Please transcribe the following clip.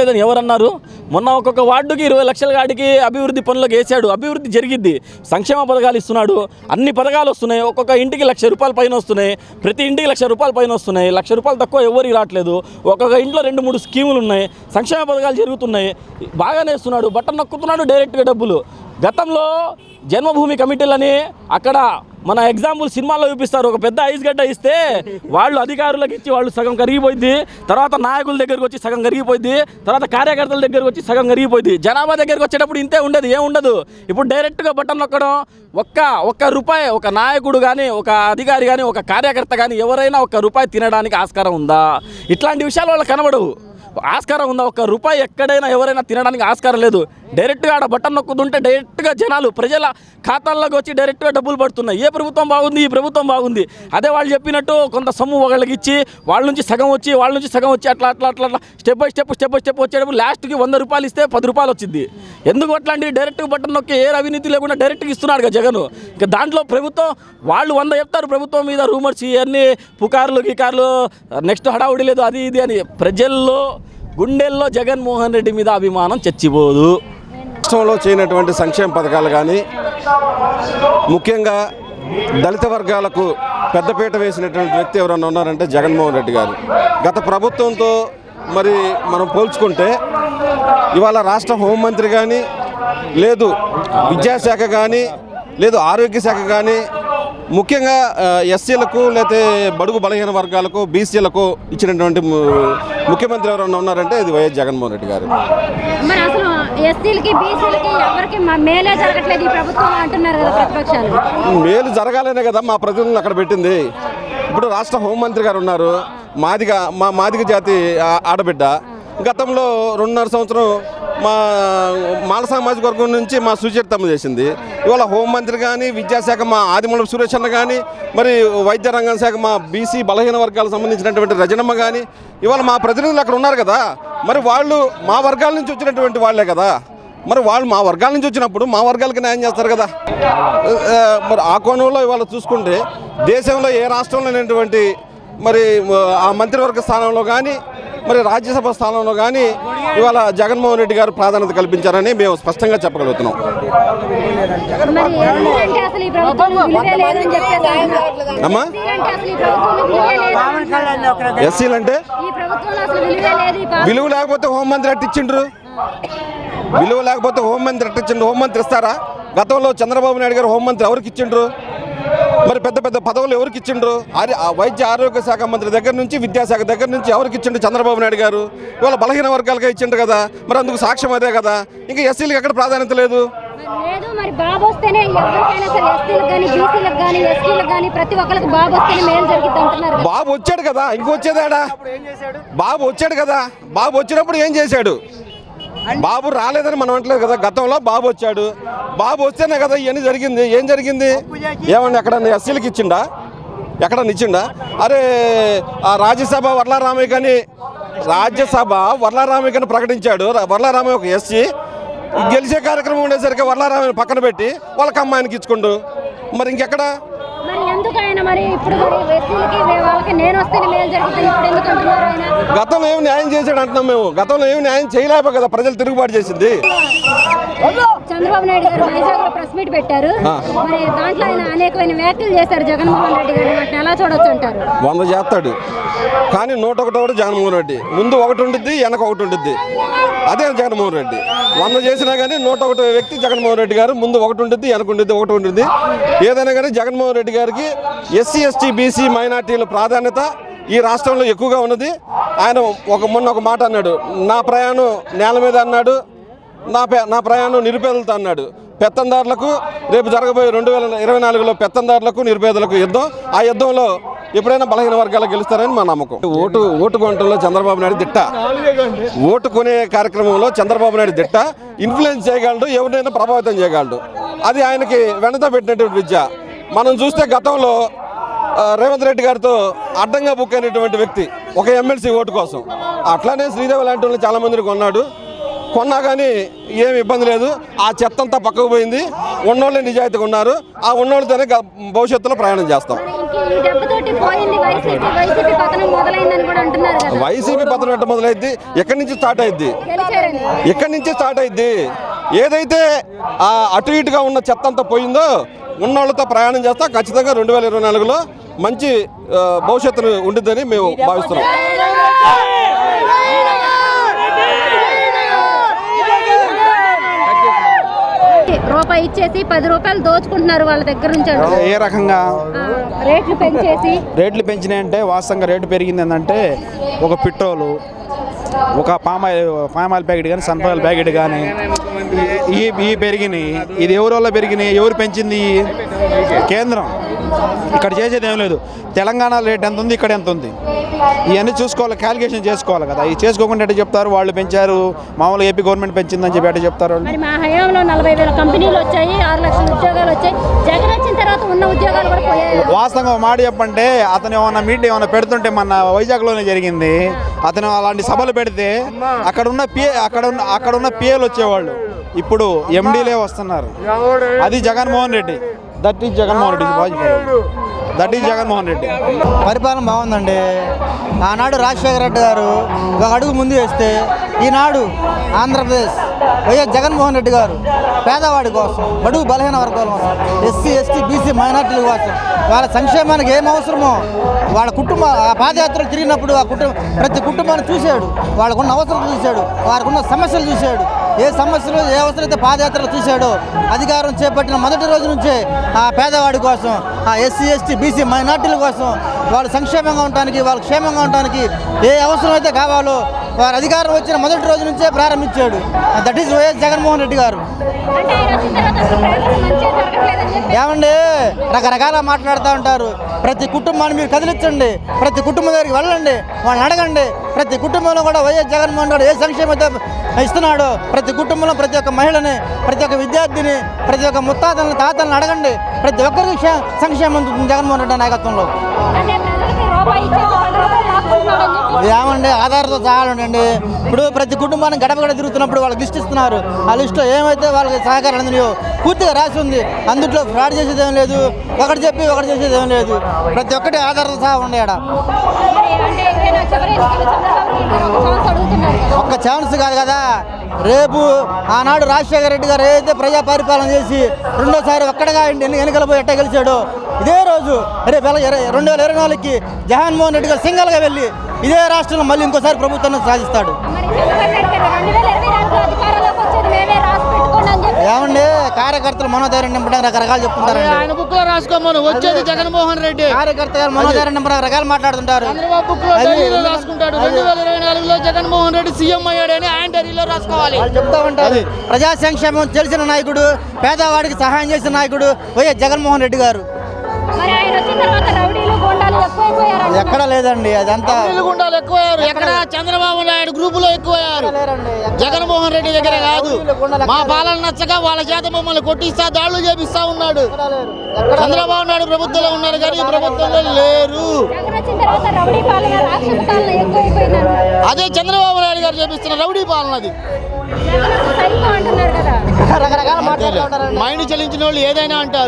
లేదని ఎవరన్నారు? మొన్న ఒక్కొక్క వార్డుకి 20 లక్షల గాడికి అభివృద్ధి పనులకు వేసాడు. అభివృద్ధి జరిగిద్ది. సంక్షేమ పథకాలు ఇస్తున్నాడు. అన్ని పథకాలు వస్తున్నాయి. ఒక్కొక్క ఇంటికి ₹1,00,000 పైన వస్తున్నాయి. ప్రతి ఇంటికి ₹1,00,000 పైన వస్తున్నాయి. ₹1,00,000 తక్కువ ఎవరికి రావట్లేదు. ఒక్కొక్క ఇంట్లో 2-3 స్కీములు ఉన్నాయి. సంక్షేమ పథకాలు జరుగుతున్నాయి. బాగానే ఇస్తున్నాడు. బటన్ నొక్కుతున్నాడు డైరెక్ట్గా డబ్బులు. గతంలో జన్మభూమి కమిటీలని అక్కడ మన ఎగ్జాంపుల్ సినిమాలో చూపిస్తారు. ఒక పెద్ద ఐస్ గడ్డ ఇస్తే వాళ్ళు అధికారులకు ఇచ్చి వాళ్ళు సగం కరిగిపోయింది. తర్వాత నాయకుల దగ్గరకు వచ్చి సగం కరిగిపోయింది. తర్వాత కార్యకర్తల దగ్గరకు వచ్చి సగం కరిగిపోయింది. జనాభా దగ్గరకు వచ్చేటప్పుడు ఇంతే ఉండదు, ఏముండదు. ఇప్పుడు డైరెక్ట్గా బటన్ నొక్కడం. ఒక్క రూపాయి ఒక నాయకుడు కానీ, ఒక అధికారి కానీ, ఒక కార్యకర్త కానీ ఎవరైనా ₹1 తినడానికి ఆస్కారం ఉందా? ఇట్లాంటి విషయాలు వాళ్ళకి కనబడవు. ఆస్కారం ఉందా? ₹1 ఎక్కడైనా ఎవరైనా తినడానికి ఆస్కారం లేదు. డైరెక్ట్గా ఆడ బటన్ నొక్కుతుంటే డైరెక్ట్గా జనాలు ప్రజల ఖాతాల్లోకి వచ్చి డైరెక్ట్గా డబ్బులు పడుతున్నాయి. ఏ ప్రభుత్వం బాగుంది? ఈ ప్రభుత్వం బాగుంది. అదే వాళ్ళు చెప్పినట్టు కొంత సొమ్ము ఒకళ్ళకి ఇచ్చి వాళ్ళ నుంచి సగం వచ్చి అట్లా స్టెప్ బై స్టెప్ వచ్చేటప్పుడు లాస్ట్కి ₹100 ఇస్తే ₹10 వచ్చింది. ఎందుకు అట్లాంటివి? డైరెక్ట్గా బటన్ నొక్కి ఏ అవినీతి లేకుండా డైరెక్ట్గా ఇస్తున్నాడు కదా జగన్. ఇంకా దాంట్లో ప్రభుత్వం వాళ్ళు 100 చెప్తారు ప్రభుత్వం మీద రూమర్స్ ఇవన్నీ పుకార్లు గికార్లు, నెక్స్ట్ హడావుడి లేదు అది ఇది అని. ప్రజల్లో గుండెల్లో జగన్మోహన్ రెడ్డి మీద అభిమానం చచ్చిపోదు. రాష్ట్రంలో చేయనటువంటి సంక్షేమ పథకాలు కానీ, ముఖ్యంగా దళిత వర్గాలకు పెద్దపీట వేసినటువంటి వ్యక్తి ఎవరన్నా ఉన్నారంటే జగన్మోహన్ రెడ్డి గారు. గత ప్రభుత్వంతో మరి మనం పోల్చుకుంటే ఇవాళ రాష్ట్ర హోంమంత్రి కానీ, లేదు విద్యాశాఖ కానీ, లేదు ఆరోగ్య శాఖ కానీ, ముఖ్యంగా ఎస్సీలకు లేకపోతే బడుగు బలహీన వర్గాలకు బీసీలకు ఇచ్చినటువంటి ముఖ్యమంత్రి ఎవరన్నా ఉన్నారంటే ఇది వైఎస్ జగన్మోహన్ రెడ్డి గారు. మరి అసలు ఎస్సీలకి బీసీలకి ఎవరికి మేలే జరగట్లేదు ఈ ప్రభుత్వం అంటున్నారు కదా ప్రతిపక్షాలు. మేలు జరగాలనే కదా మా ప్రతినిధులను అక్కడ పెట్టింది. ఇప్పుడు రాష్ట్ర హోంమంత్రి గారు ఉన్నారు. మాదిగ జాతి ఆడబిడ్డ. గతంలో 2.5 సంవత్సరం మా మాల సామాజిక వర్గం నుంచి మా సుచరితమ్మ చేసింది. ఇవాళ హోంమంత్రి కానీ, విద్యాశాఖ మా ఆదిమూలపు సురేష్ అన్న కానీ, మరి వైద్య రంగం శాఖ మా బీసీ బలహీన వర్గాలకు సంబంధించినటువంటి రజనమ్మ కానీ, ఇవాళ మా ప్రతినిధులు అక్కడ ఉన్నారు కదా. మరి వాళ్ళు మా వర్గాల నుంచి వచ్చినటువంటి వాళ్ళే కదా. మరి వాళ్ళు మా వర్గాల నుంచి వచ్చినప్పుడు మా వర్గాలకి న్యాయం చేస్తారు కదా. మరి ఆ కోణంలో ఇవాళ చూసుకుంటే దేశంలో ఏ రాష్ట్రంలో లేనటువంటి మరి ఆ మంత్రివర్గ స్థానంలో కానీ, మరి రాజ్యసభ స్థానంలో కానీ ఇవాళ జగన్మోహన్ రెడ్డి గారు ప్రాధాన్యత కల్పించారని మేము స్పష్టంగా చెప్పగలుగుతున్నాం. అమ్మా ఎస్సీలంటే విలువ లేకపోతే హోంమంత్రి అట్టించిండ్రు. విలువ లేకపోతే హోంమంత్రి అట్టించిండ్రు. హోంమంత్రి ఇస్తారా? గతంలో చంద్రబాబు నాయుడు గారు హోంమంత్రి ఎవరికి ఇచ్చిండ్రు? మరి పెద్ద పెద్ద పదవులు ఎవరికి ఇచ్చిండ్రు? వైద్య ఆరోగ్య శాఖ మంత్రి దగ్గర నుంచి, విద్యాశాఖ దగ్గర నుంచి ఎవరికి ఇచ్చిండ్రు చంద్రబాబు నాయుడు గారు? ఇవాళ బలహీన వర్గాలుగా ఇచ్చిండ్రు కదా. మరి అందుకు సాక్ష్యం అదే కదా. ఇంకా ఎస్సీలకు ఎక్కడ ప్రాధాన్యత లేదు. బాబు వచ్చాడు కదా, ఇంకొచ్చేదాడా? బాబు వచ్చాడు కదా. బాబు వచ్చినప్పుడు ఏం చేశాడు? బాబు రాలేదని మనం అంటలేదు కదా. గతంలో బాబు వచ్చాడు. బాబు వస్తేనే కదా ఇవన్నీ జరిగింది. ఏం జరిగింది? ఏమన్నా ఎక్కడన్నా ఎస్సీలకు ఇచ్చిండా? ఎక్కడన్నా ఇచ్చిండా? అరే ఆ రాజ్యసభ వర్లారామయ్యకని ప్రకటించాడు. వర్లారామయ్య ఒక ఎస్సీ. గెలిచే కార్యక్రమం ఉండేసరికి వర్లారామయ్యని పక్కన పెట్టి వాళ్ళకి అమ్మాయినికి ఇచ్చుకుండు. మరి ఇంకెక్కడ? గతంలో ఏమి న్యాయం చేశాడు అంటున్నాం మేము. గతంలో ఏమి న్యాయం చేయలేకపో కదా ప్రజలు తిరుగుబాటు చేసింది. చంద్రబాబు నాయుడు గారు వైజాగ్లో ప్రెస్ మీట్ పెట్టారు. మరి దాంట్లో ఆయన అనేకమైన వ్యాఖ్యలు చేశారు జగన్మోహన్ రెడ్డి గారు. వాటిని ఎలా చూడొచ్చు అంటారు? 100 చేస్తాడు కానీ 101 జగన్మోహన్ రెడ్డి. ముందు ఒకటి ఉంటుంది, వెనక ఒకటి ఉంటుంది. అదే జగన్మోహన్ రెడ్డి. 100 చేసినా కానీ 101 వ్యక్తి జగన్మోహన్ రెడ్డి గారు. ముందు ఒకటి ఉంటుంది, వెనక ఉంటుంది, ఒకటి ఉంటుంది. ఏదైనా కానీ జగన్మోహన్ రెడ్డి గారికి ఎస్సీ, ఎస్టీ, బీసీ, మైనార్టీల ప్రాధాన్యత ఈ రాష్ట్రంలో ఎక్కువగా ఉన్నది. ఆయన మొన్న ఒక మాట అన్నాడు, నా ప్రయాణం నేల మీద అన్నాడు, నా ప్రయాణం నిరుపేదలతో అన్నాడు. పెత్తందారులకు రేపు జరగబోయే 2024లో పెత్తందారులకు నిరుపేదలకు యుద్ధం. ఆ యుద్ధంలో ఎప్పుడైనా బలహీన వర్గాలు గెలుస్తారని మా నమ్మకం. ఓటు కొనటంలో చంద్రబాబు నాయుడు దిట్ట. ఓటు కొనే కార్యక్రమంలో చంద్రబాబు నాయుడు దిట్ట. ఇన్ఫ్లుయెన్స్ చేయగలడు, ఎవరినైనా ప్రభావితం చేయగలడు. అది ఆయనకి వెనత పెట్టినటువంటి విద్య. మనం చూస్తే గతంలో రేవంత్ రెడ్డి గారితో అడ్డంగా బుక్ అయినటువంటి వ్యక్తి ఒక ఎమ్మెల్సీ ఓటు కోసం. అట్లానే శ్రీదేవి లాంటి వాళ్ళు చాలా మందిని కొన్నాడు. కొన్నా కానీ ఏమి ఇబ్బంది లేదు. ఆ చెత్త అంతా పక్కకు పోయింది. ఉన్నోళ్ళే నిజాయితీగా ఉన్నారు. ఆ ఉన్నోళ్ళతోనే భవిష్యత్తులో ప్రయాణం చేస్తాం. ఈ దెబ్బతోటి పోయింది వైసీపీ పతనం మొదలైందని కూడా అంటున్నారు కదా. వైసీపీ పతనం ఎట్ట మొదలైద్ది? ఎక్కడి నుంచి స్టార్ట్ అయింది? గెలిచారని. ఎక్కడి నుంచి స్టార్ట్ అయింది? ఏదైతే ఆ అటు ఇటుగా ఉన్న చెత్త అంతా పోయిందో ఉన్నోళ్ళతో ప్రయాణం చేస్తా. ఖచ్చితంగా 2024లో మంచి భవిష్యత్తును ఉండిద్దని మేము భావిస్తున్నాం. రూపాయి ఇచ్చేసి 10 రూపాయలు దోచుకుంటున్నారు వాళ్ళ దగ్గర నుంచి. ఏ రకంగా రేట్లు పెంచేసి రేట్లు పెంచినాయంటే వాస్తవంగా రేటు పెరిగింది ఏంటంటే ఒక పెట్రోలు, ఒక పామాయిల్ ప్యాకెట్ కానీ సన్ఫ్లవర్ ప్యాకెట్ కానీ ఈ పెరిగినాయి. ఇది ఎవరి వల్ల పెరిగినాయి? ఎవరు పెంచింది? కేంద్రం. ఇక్కడ చేసేది ఏం లేదు. తెలంగాణ రేట్ ఎంత ఉంది, ఇక్కడ ఎంత ఉంది, ఇవన్నీ చూసుకోవాలి, క్యాలిక్యులేషన్ చేసుకోవాలి కదా. ఇవి చేసుకోకుండా ఎట్లా చెప్తారు? వాళ్ళు పెంచారు, మామూలు ఏపీ గవర్నమెంట్ పెంచిందని చెప్పి ఎట్లా చెప్తారు? మరి మా హయాంలో 40,000 కంపెనీలు వచ్చాయి, 6 లక్షల ఉద్యోగాలు వచ్చాయి. జగన్ వచ్చిన తర్వాత ఉన్న ఉద్యోగాలు కూడా పోయాయి. వాస్తవంగా ఒక మాట చెప్పంటే, అతను ఏమన్నా మీటింగ్ ఏమైనా పెడుతుంటే మన వైజాగ్లోనే జరిగింది. అతను అలాంటి సభలు పెడితే అక్కడ ఉన్న పిఏలు వచ్చేవాళ్ళు, ఇప్పుడు ఎండీలే వస్తున్నారు. అది జగన్మోహన్ రెడ్డి. That is Jaganmohan Reddy. పరిపాలన బాగుందండి. ఆనాడు రాజశేఖర రెడ్డి గారు ఒక అడుగు ముందు వేస్తే, ఈనాడు ఆంధ్రప్రదేశ్ వైఎస్ జగన్మోహన్ రెడ్డి గారు పేదవాడి కోసం, బడుగు బలహీన వర్గాల కోసం, ఎస్సీ ఎస్టీ బీసీ మైనార్టీల కోసం, వాళ్ళ సంక్షేమానికి ఏం అవసరమో వాళ్ళ కుటుంబ ఆ పాదయాత్రలు తిరిగినప్పుడు ప్రతి కుటుంబాన్ని చూశాడు. వాళ్ళకున్న అవసరం చూశాడు, వారికి ఉన్న సమస్యలు చూశాడు. ఏ సమస్యలు ఏ అవసరమైతే పాదయాత్రలు చూశాడో, అధికారం చేపట్టిన మొదటి రోజు నుంచే ఆ పేదవాడి కోసం, ఆ ఎస్సీ ఎస్టీ బీసీ మైనార్టీల కోసం, వాళ్ళు సంక్షేమంగా ఉండటానికి, వాళ్ళు క్షేమంగా ఉండటానికి ఏ అవసరం అయితే కావాలో వారు అధికారం వచ్చిన మొదటి రోజు నుంచే ప్రారంభించాడు. That is YS Jaganmohan Reddy గారు. ఏమండి రకరకాల మాట్లాడుతూ ఉంటారు. ప్రతి కుటుంబాన్ని మీరు కదిలించండి, ప్రతి కుటుంబం దగ్గరికి వెళ్ళండి, వాళ్ళని అడగండి. ప్రతి కుటుంబంలో కూడా వైఎస్ జగన్మోహన్ రెడ్డి ఏ సంక్షేమం ఇస్తున్నాడో ప్రతి కుటుంబంలో ప్రతి ఒక్క మహిళని, ప్రతి ఒక్క విద్యార్థిని, ప్రతి ఒక్క ముత్తాతలను తాతలను అడగండి. ప్రతి ఒక్కరికి సంక్షేమం ఉంటుంది జగన్మోహన్ రెడ్డి నాయకత్వంలో. ఏమండి ఆధార్తో సహాయండి. ఇప్పుడు ప్రతి కుటుంబాన్ని గడప గడ తిరుగుతున్నప్పుడు వాళ్ళకి లిస్ట్ ఇస్తున్నారు. ఆ లిస్టులో ఏమైతే వాళ్ళకి సహకారం అందినాయో పూర్తిగా రాసి ఉంది. అందులో ఫ్రాడ్ చేసేది ఏం లేదు, ఒకటి చెప్పి ఒకటి చేసేది ఏం లేదు. ప్రతి ఒక్కటి ఆధార్తో సహా ఉండే ఆడ. ఒక్క ఛాన్స్ కాదు కదా. రేపు ఆనాడు రాజశేఖర రెడ్డి గారు ఏదైతే ప్రజా పరిపాలన చేసి రెండోసారి ఒక్కడగా ఎన్నికలు పోయి ఎట్ట గెలిచాడో, ఇదే రోజు రేపు 2024కి జగన్మోహన్ రెడ్డి గారు సింగల్గా వెళ్ళి ఇదే రాష్ట్రంలో మళ్ళీ ఇంకోసారి ప్రభుత్వాన్ని సాధిస్తాడు. ఏమండి కార్యకర్తలు మనోధైర్యం నింపడానికి రకరకాలు చెప్తుంటారండి. ఆయన బుక్ లో రాసుకోమను, వచ్చేది జగన్మోహన్ రెడ్డి. కార్యకర్త గారు మనోధైర్యం నింపడానికి రకాలు మాట్లాడుతుంటారు. చంద్రబాబు బుక్ లో డైరీలో రాసుకుంటాడు. 2024లో జగన్మోహన్ రెడ్డి సీఎం అయ్యాడని ఆయన డైరీలో రాసుకోవాలి. చెప్తా ఉంటారు. ప్రజా సంక్షేమం తెలిసిన నాయకుడు, పేదవాడికి సహాయం చేసిన నాయకుడు వైఎస్ జగన్మోహన్ రెడ్డి గారు. ఎక్కడ లేదండి, అదంతా గుండాలు ఎక్కువయ్యారు. ఎక్కడ చంద్రబాబు నాయుడు గ్రూప్ లో ఎక్కువయ్యారు, జగన్మోహన్ రెడ్డి దగ్గర కాదు. మా పాలన నచ్చక వాళ్ళ చేత మమ్మల్ని కొట్టిస్తా, దాడులు చేపిస్తా ఉన్నాడు. చంద్రబాబు నాయుడు ప్రభుత్వంలో ఉన్నారు కానీ ఈ ప్రభుత్వంలో లేరు. అదే చంద్రబాబు నాయుడు గారు చేపిస్తున్న రౌడీ పాలన. అది రకరకాల మాట్లాడుతూ మైండ్ చలించిన వాళ్ళు ఏదైనా అంటారు.